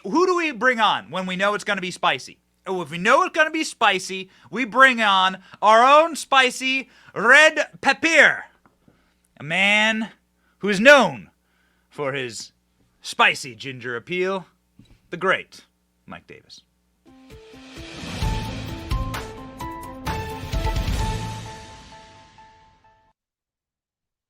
we bring on when we know it's going to be spicy? Oh, if we know it's going to be spicy, we bring on our own spicy red pepper, a man who is known for his spicy ginger appeal, the great Mike Davis.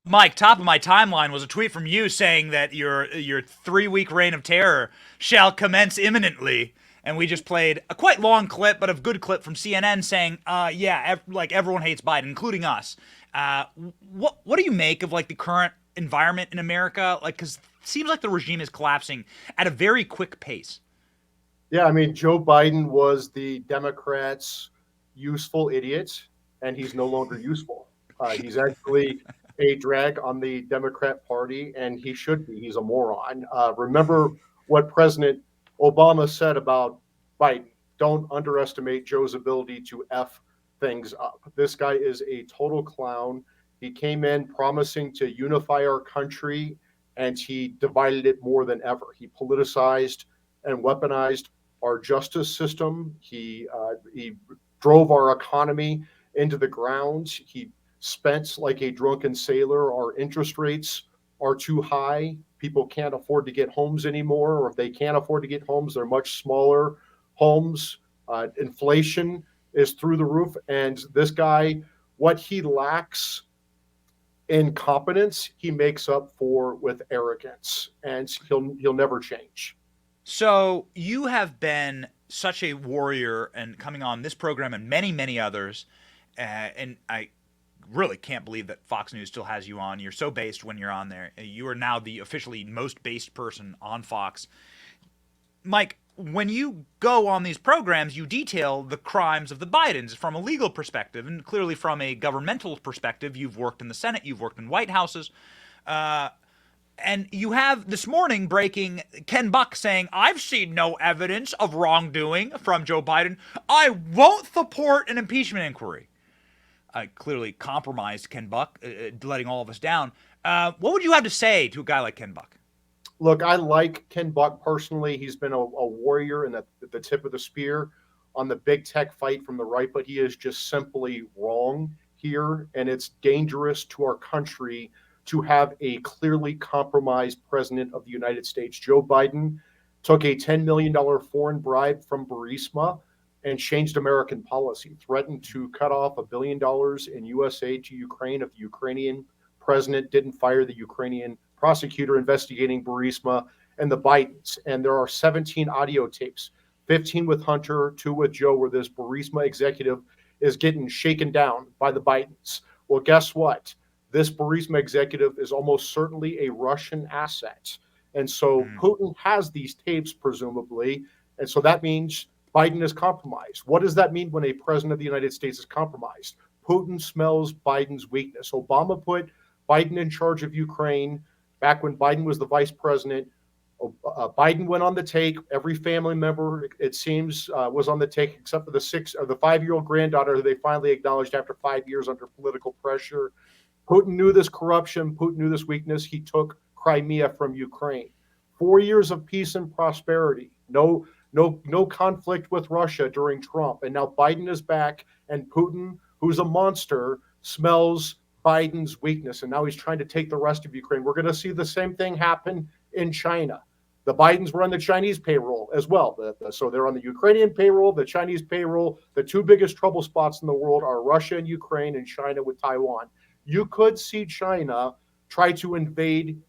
Mike, top of my timeline was a tweet from you saying that your 3-week reign of terror shall commence imminently, and we just played a quite long clip, but a good clip from CNN saying, everyone hates Biden, including us. What do you make of like the current environment in America? Like, because it seems like the regime is collapsing at a very quick pace. Yeah, I mean, Joe Biden was the Democrats' useful idiot, and he's no longer useful. He's actually a drag on the Democrat Party, and he should be. He's a moron. Remember what President Obama said about Biden. Don't underestimate Joe's ability to F things up. This guy is a total clown. He came in promising to unify our country, and he divided it more than ever. He politicized and weaponized our justice system. He drove our economy into the ground. He spent like a drunken sailor. Our interest rates are too high. People can't afford to get homes anymore, or if they can't afford to get homes, they're much smaller homes. Inflation is through the roof, and this guy, what he lacks in competence, he makes up for with arrogance, and he'll never change. So you have been such a warrior and coming on this program and many, many others, and I really can't believe that Fox News still has you on. You're so based when you're on there. You are now the officially most based person on Fox. Mike, when you go on these programs, you detail the crimes of the Bidens from a legal perspective, and clearly from a governmental perspective. You've worked in the Senate, you've worked in White Houses, and you have this morning breaking Ken Buck saying, I've seen no evidence of wrongdoing from Joe Biden. I won't support an impeachment inquiry. I clearly compromised Ken Buck, letting all of us down. What would you have to say to a guy like Ken Buck? Look, I like Ken Buck personally. He's been a warrior and at the tip of the spear on the big tech fight from the right, but he is just simply wrong here. And it's dangerous to our country to have a clearly compromised president of the United States. Joe Biden took a $10 million foreign bribe from Burisma and changed American policy, threatened to cut off $1 billion in U.S. aid to Ukraine if the Ukrainian president didn't fire the Ukrainian prosecutor investigating Burisma and the Bidens. And there are 17 audio tapes, 15 with Hunter, 2 with Joe, where this Burisma executive is getting shaken down by the Bidens. Well, guess what? This Burisma executive is almost certainly a Russian asset. And so Putin has these tapes, presumably. And so that means Biden is compromised. What does that mean when a president of the United States is compromised? Putin smells Biden's weakness. Obama put Biden in charge of Ukraine back when Biden was the vice president. Biden went on the take. Every family member, it seems, was on the take, except for the 5-year-old granddaughter who they finally acknowledged after 5 years under political pressure. Putin knew this corruption. Putin knew this weakness. He took Crimea from Ukraine. 4 years of peace and prosperity. No conflict with Russia during Trump. And now Biden is back, and Putin, who's a monster, smells Biden's weakness. And now he's trying to take the rest of Ukraine. We're going to see the same thing happen in China. The Bidens were on the Chinese payroll as well. So they're on the Ukrainian payroll, the Chinese payroll. The 2 biggest trouble spots in the world are Russia and Ukraine, and China with Taiwan. You could see China try to invade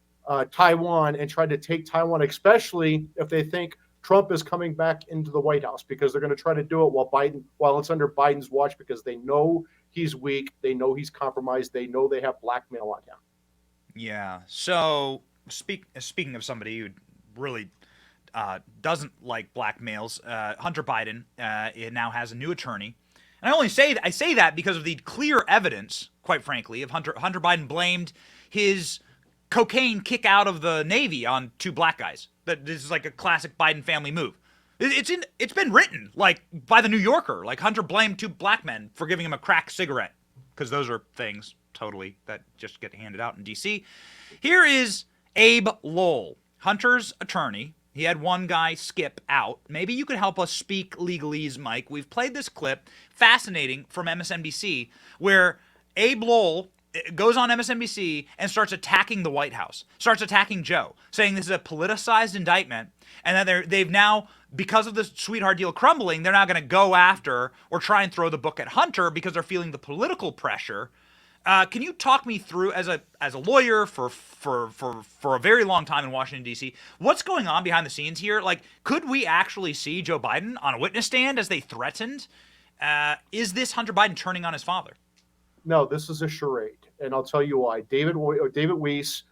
Taiwan and try to take Taiwan, especially if they think Trump is coming back into the White House, because they're going to try to do it while it's under Biden's watch, because they know he's weak, they know he's compromised, they know they have blackmail on him. Yeah. So speaking of somebody who really doesn't like blackmails, Hunter Biden now has a new attorney. And I say that because of the clear evidence, quite frankly, of Hunter Biden blamed his cocaine kick out of the Navy on 2 black guys. That this is like a classic Biden family move. It's been written like by the New Yorker. Like Hunter blamed 2 black men for giving him a crack cigarette, because those are things totally that just get handed out in D.C. Here is Abe Lowell, Hunter's attorney, He had one guy skip out. Maybe you could help us speak legalese, Mike. We've played this clip, fascinating, from MSNBC, where Abe Lowell goes on MSNBC and starts attacking the White House, starts attacking Joe, saying this is a politicized indictment, and that they've now, because of the sweetheart deal crumbling, they're now going to go after or try and throw the book at Hunter because they're feeling the political pressure. Can you talk me through, as a lawyer for a very long time in Washington, D.C., what's going on behind the scenes here? Like, could we actually see Joe Biden on a witness stand as they threatened? Is this Hunter Biden turning on his father? No, this is a charade, and I'll tell you why. David Weiss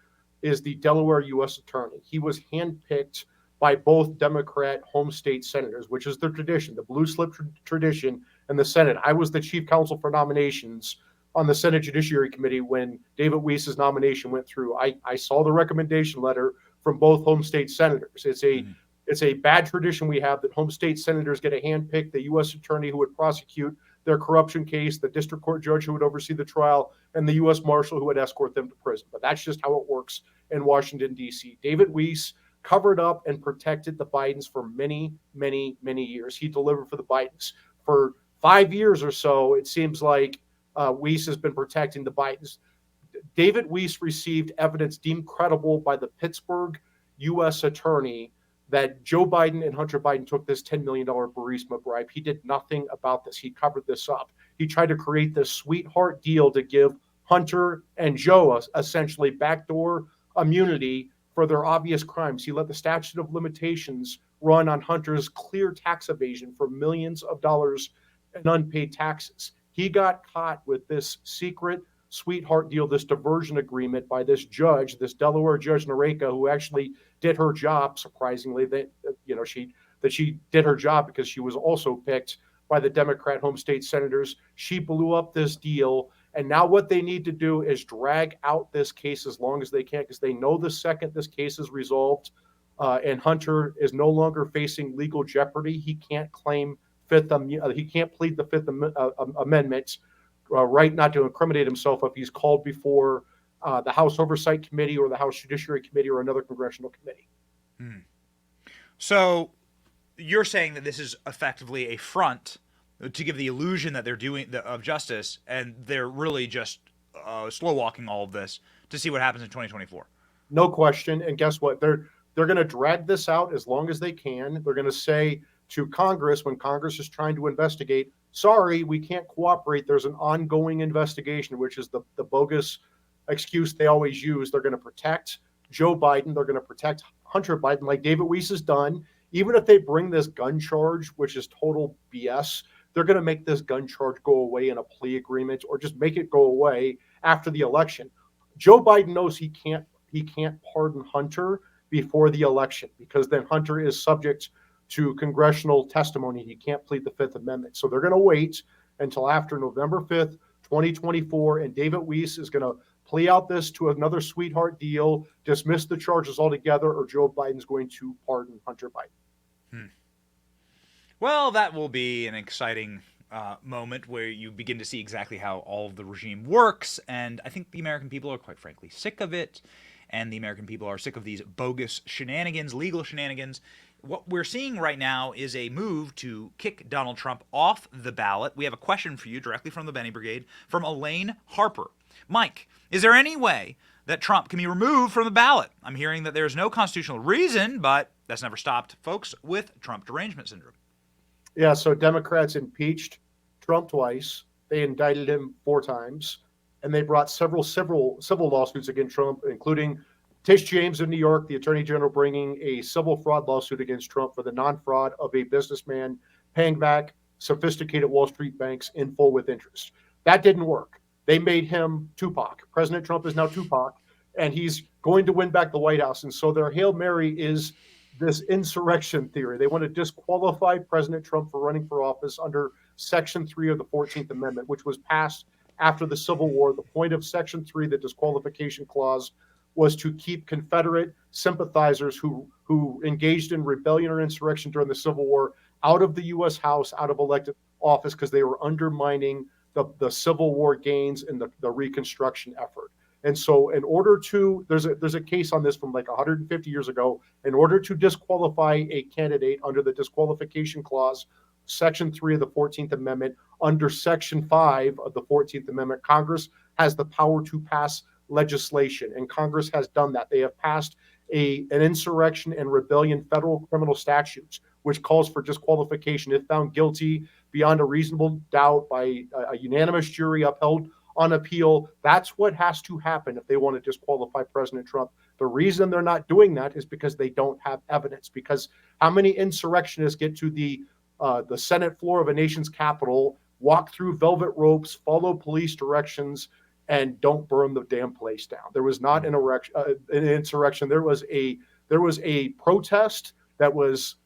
is the Delaware U.S. attorney. He was handpicked by both Democrat home state senators, which is the tradition, the blue slip tradition in the Senate. I was the chief counsel for nominations on the Senate Judiciary Committee when David Weiss's nomination went through. I saw the recommendation letter from both home state senators. It's a bad tradition we have that home state senators get a handpick, the U.S. attorney who would prosecute their corruption case, the district court judge who would oversee the trial, and the U.S. marshal who would escort them to prison. But that's just how it works in Washington, D.C. David Weiss covered up and protected the Bidens for many, many, many years. He delivered for the Bidens. For 5 years or so, it seems like Weiss has been protecting the Bidens. David Weiss received evidence deemed credible by the Pittsburgh U.S. attorney that Joe Biden and Hunter Biden took this $10 million Burisma bribe. He did nothing about this. He covered this up. He tried to create this sweetheart deal to give Hunter and Joe essentially backdoor immunity for their obvious crimes. He let the statute of limitations run on Hunter's clear tax evasion for millions of dollars in unpaid taxes. He got caught with this secret sweetheart deal, this diversion agreement by this judge, this Delaware Judge Nareka, who actually did her job. Surprisingly, she did her job because she was also picked by the Democrat home state senators. She blew up this deal, and now what they need to do is drag out this case as long as they can, because they know the second this case is resolved and Hunter is no longer facing legal jeopardy, he can't claim he can't plead the Fifth Amendment right not to incriminate himself if he's called before the House Oversight Committee or the House Judiciary Committee or another congressional committee. So you're saying that this is effectively a front to give the illusion that they're doing of justice, and they're really just slow walking all of this to see what happens in 2024. No question. And guess what? They're going to drag this out as long as they can. They're going to say to Congress, when Congress is trying to investigate, sorry, we can't cooperate. There's an ongoing investigation, which is the bogus excuse they always use. They're going to protect Joe Biden. They're going to protect Hunter Biden like David Weiss has done. Even if they bring this gun charge, which is total BS, they're going to make this gun charge go away in a plea agreement or just make it go away after the election. Joe Biden knows he can't pardon Hunter before the election because then Hunter is subject to congressional testimony. He can't plead the Fifth Amendment. So they're going to wait until after November 5th, 2024, and David Weiss is going to plea out this to another sweetheart deal, dismiss the charges altogether, or Joe Biden's going to pardon Hunter Biden. Well, that will be an exciting moment where you begin to see exactly how all of the regime works, and I think the American people are quite frankly sick of it, and the American people are sick of these bogus shenanigans, legal shenanigans. What we're seeing right now is a move to kick Donald Trump off the ballot. We have a question for you directly from the Benny Brigade from Elaine Harper. Mike, is there any way that Trump can be removed from the ballot? I'm hearing that there's no constitutional reason, but that's never stopped folks with Trump derangement syndrome. Yeah, so Democrats impeached Trump twice. They indicted him 4 times, and they brought several civil lawsuits against Trump, including Tish James of New York, the attorney general, bringing a civil fraud lawsuit against Trump for the non-fraud of a businessman paying back sophisticated Wall Street banks in full with interest. That didn't work. They made him Tupac. President Trump is now Tupac, and he's going to win back the White House. And so their Hail Mary is this insurrection theory. They want to disqualify President Trump for running for office under Section 3 of the 14th Amendment, which was passed after the Civil War. The point of Section 3, the disqualification clause, was to keep Confederate sympathizers who engaged in rebellion or insurrection during the Civil War out of the U.S. House, out of elected office, because they were undermining the Civil War gains and the Reconstruction effort. And so in order to, there's a case on this from like 150 years ago. In order to disqualify a candidate under the disqualification clause, Section 3 of the 14th Amendment, under Section 5 of the 14th Amendment, Congress has the power to pass legislation, and Congress has done that. They have passed an insurrection and rebellion federal criminal statutes, which calls for disqualification if found guilty beyond a reasonable doubt by a unanimous jury upheld on appeal. That's what has to happen if they want to disqualify President Trump. The reason they're not doing that is because they don't have evidence. Because how many insurrectionists get to the Senate floor of a nation's capital, walk through velvet ropes, follow police directions, and don't burn the damn place down? There was not an insurrection. There was a protest that was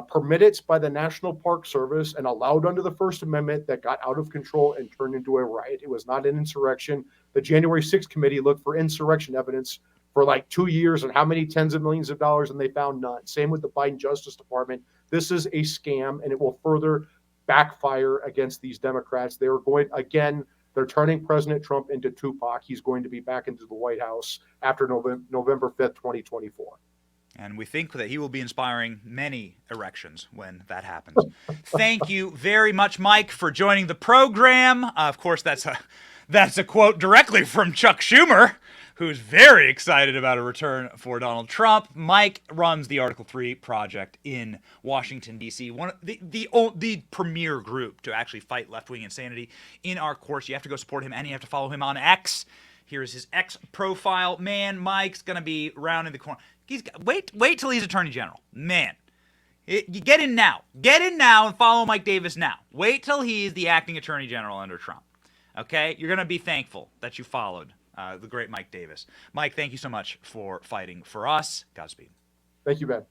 permitted by the National Park Service and allowed under the First Amendment that got out of control and turned into a riot. It was not an insurrection. The January 6th committee looked for insurrection evidence for like 2 years and how many tens of millions of dollars, and they found none. Same with the Biden Justice Department. This is a scam, and it will further backfire against these Democrats. They are going, again, they're turning President Trump into Tupac. He's going to be back into the White House after November 5th, 2024. And we think that he will be inspiring many erections when that happens. Thank you very much, Mike, for joining the program. Of course, that's a quote directly from Chuck Schumer, who's very excited about a return for Donald Trump. Mike runs the Article 3 project in Washington, D.C., one of the premier group to actually fight left-wing insanity in our course. You have to go support him, and you have to follow him on X. Here's his X profile. Man, Mike's going to be rounding the corner. Wait till he's Attorney General. Man, you get in now. Get in now and follow Mike Davis now. Wait till he's the acting Attorney General under Trump. Okay? You're going to be thankful that you followed the great Mike Davis. Mike, thank you so much for fighting for us. Godspeed. Thank you, Ben.